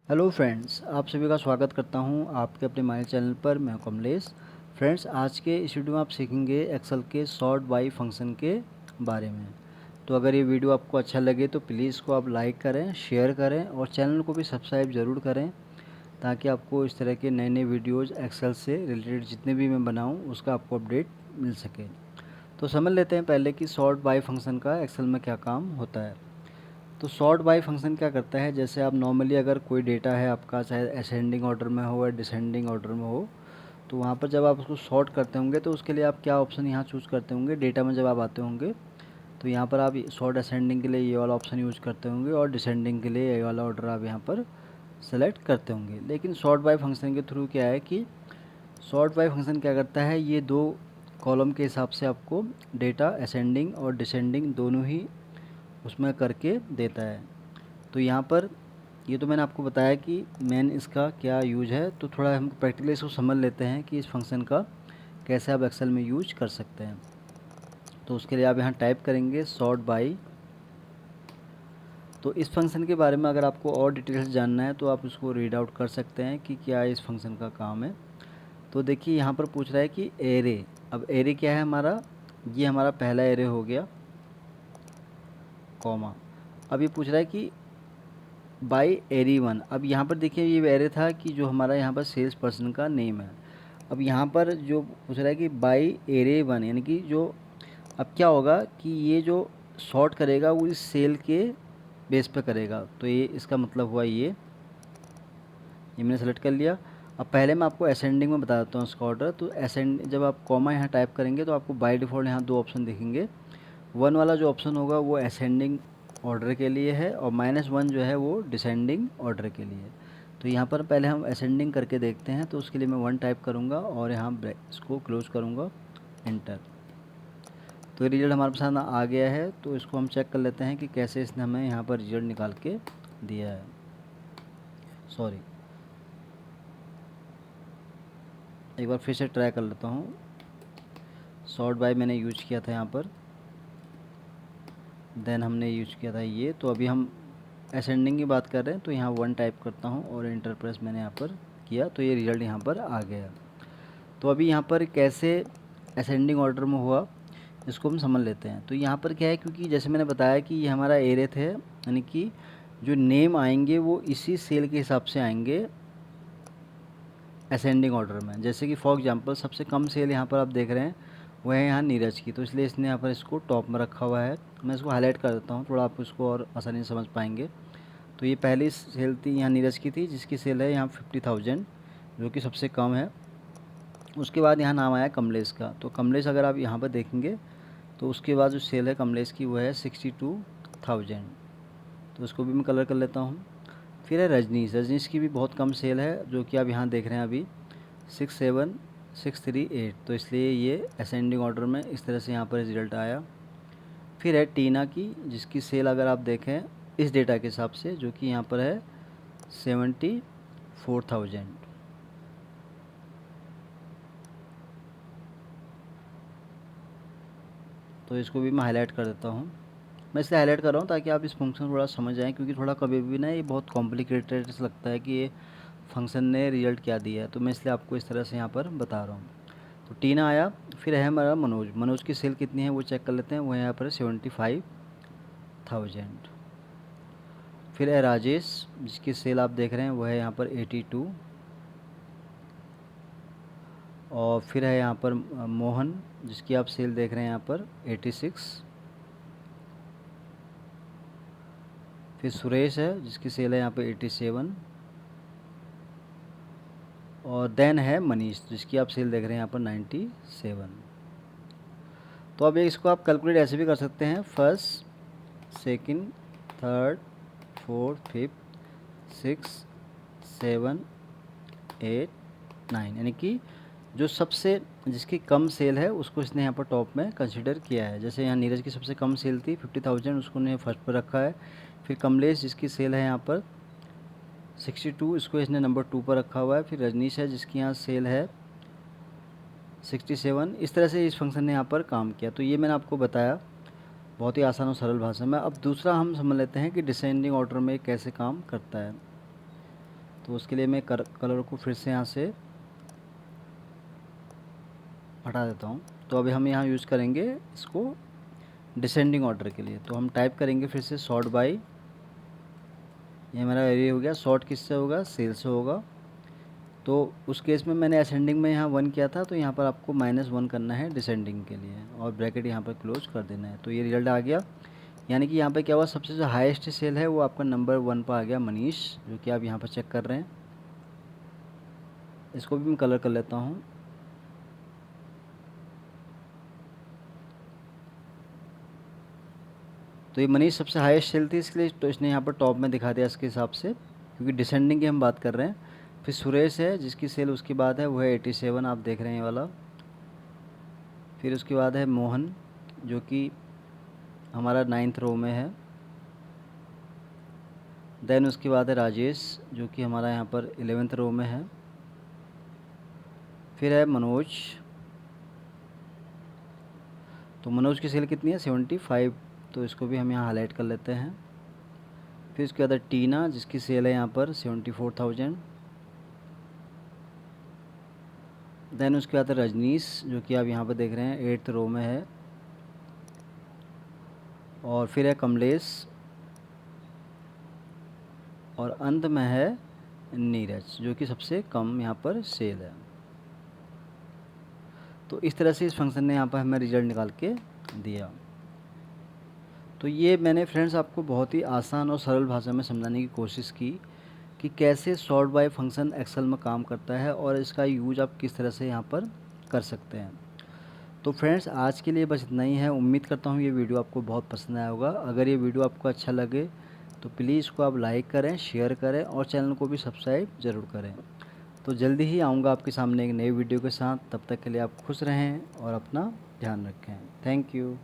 Hello friends, आप सभी का स्वागत करता हूं आपके अपने माय चैनल पर। मैं कमलेश। फ्रेंड्स, आज के इस वीडियो में आप सीखेंगे एक्सेल के सॉर्ट बाय फंक्शन के बारे में। तो अगर ये वीडियो आपको अच्छा लगे तो प्लीज़ इसको आप लाइक करें, शेयर करें और चैनल को भी सब्सक्राइब ज़रूर करें, ताकि आपको इस तरह के नए नए वीडियोज़ एक्सेल से रिलेटेड जितने भी मैं बनाऊँ उसका आपको अपडेट मिल सके। तो समझ लेते हैं पहले कि सॉर्ट बाय फंक्शन का एक्सेल में क्या काम होता है। तो सॉर्ट बाय फंक्शन क्या करता है, जैसे आप नॉर्मली अगर कोई डेटा है आपका, चाहे असेंडिंग ऑर्डर में हो या डिसेंडिंग ऑर्डर में हो, तो वहाँ पर जब आप उसको सॉर्ट करते होंगे तो उसके लिए आप क्या ऑप्शन यहाँ चूज़ करते होंगे। डेटा में जब आप आते होंगे तो यहाँ पर आप सॉर्ट असेंडिंग के लिए ये वाला ऑप्शन यूज़ करते होंगे और डिसेंडिंग के लिए ये वाला ऑर्डर आप यहाँ पर सेलेक्ट करते होंगे। लेकिन सॉर्ट बाय फंक्शन के थ्रू क्या है कि सॉर्ट बाय फंक्शन क्या करता है, ये दो कॉलम के हिसाब से आपको डेटा असेंडिंग और डिसेंडिंग दोनों ही उसमें करके देता है। तो यहाँ पर ये तो मैंने आपको बताया कि मेन इसका क्या यूज है। तो थोड़ा हम प्रैक्टिकली इसको समझ लेते हैं कि इस फंक्शन का कैसे आप एक्सेल में यूज कर सकते हैं। तो उसके लिए आप यहाँ टाइप करेंगे सॉर्ट बाय। तो इस फंक्शन के बारे में अगर आपको और डिटेल्स जानना है तो आप उसको रीड आउट कर सकते हैं कि क्या इस फंक्शन का काम है। तो देखिए यहाँ पर पूछ रहा है कि एरे। अब एरे क्या है हमारा, ये हमारा पहला एरे हो गया, कॉमा। अब ये पूछ रहा है कि बाई एरी वन। अब यहाँ पर देखिए ये एरे था कि जो हमारा यहाँ पर सेल्स पर्सन का नेम है। अब यहाँ पर जो पूछ रहा है कि बाई एरे वन, यानी कि जो अब क्या होगा कि ये जो सॉर्ट करेगा वो इस सेल के बेस पे करेगा। तो ये इसका मतलब हुआ ये मैंने सेलेक्ट कर लिया। अब पहले मैं आपको असेंडिंग में बता देता हूँ इसका ऑर्डर। तो असेंड जब आप कॉमा यहाँ टाइप करेंगे तो आपको बाय डिफ़ॉल्ट यहाँ दो ऑप्शन दिखेंगे। वन वाला जो ऑप्शन होगा वो असेंडिंग ऑर्डर के लिए है और -1 जो है वो डिसेंडिंग ऑर्डर के लिए। तो यहाँ पर पहले हम असेंडिंग करके देखते हैं। तो उसके लिए मैं 1 टाइप करूँगा और यहाँ इसको क्लोज करूँगा, एंटर। तो रिजल्ट हमारे पास आ गया है। तो इसको हम चेक कर लेते हैं कि कैसे इसने हमें यहाँ पर रिजल्ट निकाल के दिया है। सॉरी, एक बार फिर से ट्राई कर लेता हूँ। सॉर्ट बाय मैंने यूज किया था यहाँ पर, देन हमने यूज किया था ये। तो अभी हम असेंडिंग की बात कर रहे हैं। तो यहाँ 1 टाइप करता हूँ और एंटर प्रेस मैंने यहाँ पर किया, तो ये रिज़ल्ट यहाँ पर आ गया। तो अभी यहाँ पर कैसे असेंडिंग ऑर्डर में हुआ इसको हम समझ लेते हैं। तो यहाँ पर क्या है, क्योंकि जैसे मैंने बताया कि ये हमारा एरे थे, यानी कि जो नेम आएंगे वो इसी सेल के हिसाब से आएंगे असेंडिंग ऑर्डर में। जैसे कि फॉर एग्जांपल सबसे कम सेल यहाँ पर आप देख रहे हैं वह है यहाँ नीरज की, तो इसलिए इसने यहाँ पर इसको टॉप में रखा हुआ है। मैं इसको हाईलाइट कर देता हूँ, थोड़ा आप इसको और आसानी से समझ पाएंगे। तो ये पहली सेल थी यहाँ नीरज की थी, जिसकी सेल है यहाँ 50,000, जो कि सबसे कम है। उसके बाद यहाँ नाम आया कमलेश का। तो कमलेश अगर आप यहाँ पर देखेंगे तो उसके बाद जो सेल है कमलेश की वो है 62,000। तो उसको भी मैं कलर कर लेता हूँ। फिर है रजनीश। रजनीश की भी बहुत कम सेल है, जो कि आप यहाँ देख रहे हैं अभी 67,638। तो इसलिए ये असेंडिंग ऑर्डर में इस तरह से यहाँ पर रिजल्ट आया। फिर है टीना की, जिसकी सेल अगर आप देखें इस डेटा के हिसाब से, जो कि यहाँ पर है 74,000। तो इसको भी मैं हाईलाइट कर देता हूँ। मैं इसलिए हाईलाइट कर रहा हूँ ताकि आप इस फंक्शन थोड़ा समझ जाएँ, क्योंकि थोड़ा कभी भी ना ये बहुत कॉम्प्लिकेटेड से लगता है कि ये फंक्शन ने रिजल्ट क्या दिया है। तो मैं इसलिए आपको इस तरह से यहाँ पर बता रहा हूँ। तो टीना आया। फिर है हमारा मनोज। मनोज की सेल कितनी है वो चेक कर लेते हैं। वो यहाँ पर 75,000। फिर है राजेश, जिसकी सेल आप देख रहे हैं वो है यहाँ पर 82। और फिर है यहाँ पर मोहन, जिसकी आप सेल देख रहे हैं यहाँ पर 86। फिर सुरेश है, जिसकी सेल है यहाँ पर 87। और देन है मनीष, जिसकी आप सेल देख रहे हैं यहाँ पर 97। तो अब इसको आप कैलकुलेट ऐसे भी कर सकते हैं, first, second, third, fourth, fifth, six, seven, 8, 9, यानी कि जो सबसे जिसकी कम सेल है उसको इसने यहाँ पर टॉप में कंसिडर किया है। जैसे यहाँ नीरज की सबसे कम सेल थी 50,000, उसको ने फर्स्ट पर रखा है। फिर कमलेश, जिसकी सेल है यहाँ पर 62, इसको इसने नंबर 2 पर रखा हुआ है। फिर रजनीश है, जिसकी यहाँ सेल है 67। इस तरह से इस फंक्शन ने यहाँ पर काम किया। तो ये मैंने आपको बताया बहुत ही आसान और सरल भाषा में। अब दूसरा हम समझ लेते हैं कि डिसेंडिंग ऑर्डर में कैसे काम करता है। तो उसके लिए मैं कलर को फिर से यहाँ से हटा देता हूँ। तो अभी हम यहाँ यूज़ करेंगे इसको डिसेंडिंग ऑर्डर के लिए। तो हम टाइप करेंगे फिर से सॉर्ट बाय, ये हमारा एरिया हो गया। सॉर्ट किससे होगा? सेल से होगा। तो उस केस में मैंने असेंडिंग में यहाँ 1 किया था, तो यहाँ पर आपको -1 करना है डिसेंडिंग के लिए, और ब्रैकेट यहाँ पर क्लोज कर देना है। तो ये रिजल्ट आ गया, यानी कि यहाँ पे क्या हुआ, सबसे जो हाईएस्ट सेल है वो आपका नंबर 1 पर आ गया, मनीष, जो कि आप यहाँ पर चेक कर रहे हैं। इसको भी मैं कलर कर लेता हूँ। तो ये मनीष सबसे हाईएस्ट सेल थी, इसलिए तो इसने यहाँ पर टॉप में दिखा दिया इसके हिसाब से, क्योंकि डिसेंडिंग की हम बात कर रहे हैं। फिर सुरेश है जिसकी सेल उसके बाद है, वो है 87, आप देख रहे हैं ये वाला। फिर उसके बाद है मोहन, जो कि हमारा 9th रो में है। देन उसके बाद है राजेश, जो कि हमारा यहाँ पर 11th रो में है। फिर है मनोज, तो मनोज की सेल कितनी है? 75, तो इसको भी हम यहाँ हाईलाइट कर लेते हैं। फिर उसके बाद है टीना, जिसकी सेल है यहाँ पर 74,000। देन उसके बाद है रजनीश, जो कि आप यहाँ पर देख रहे हैं 8th रो में है। और फिर है कमलेश, और अंत में है नीरज, जो कि सबसे कम यहाँ पर सेल है। तो इस तरह से इस फंक्शन ने यहाँ पर हमें रिजल्ट निकाल के दिया। तो ये मैंने फ्रेंड्स आपको बहुत ही आसान और सरल भाषा में समझाने की कोशिश की कि कैसे सॉर्ट बाय फंक्शन एक्सेल में काम करता है और इसका यूज आप किस तरह से यहाँ पर कर सकते हैं। तो फ्रेंड्स आज के लिए बस इतना ही है। उम्मीद करता हूँ ये वीडियो आपको बहुत पसंद आया होगा। अगर ये वीडियो आपको अच्छा लगे तो प्लीज़ इसको आप लाइक करें, शेयर करें और चैनल को भी सब्सक्राइब ज़रूर करें। तो जल्दी ही आऊँगा आपके सामने एक नई वीडियो के साथ। तब तक के लिए आप खुश रहें और अपना ध्यान रखें। Thank you.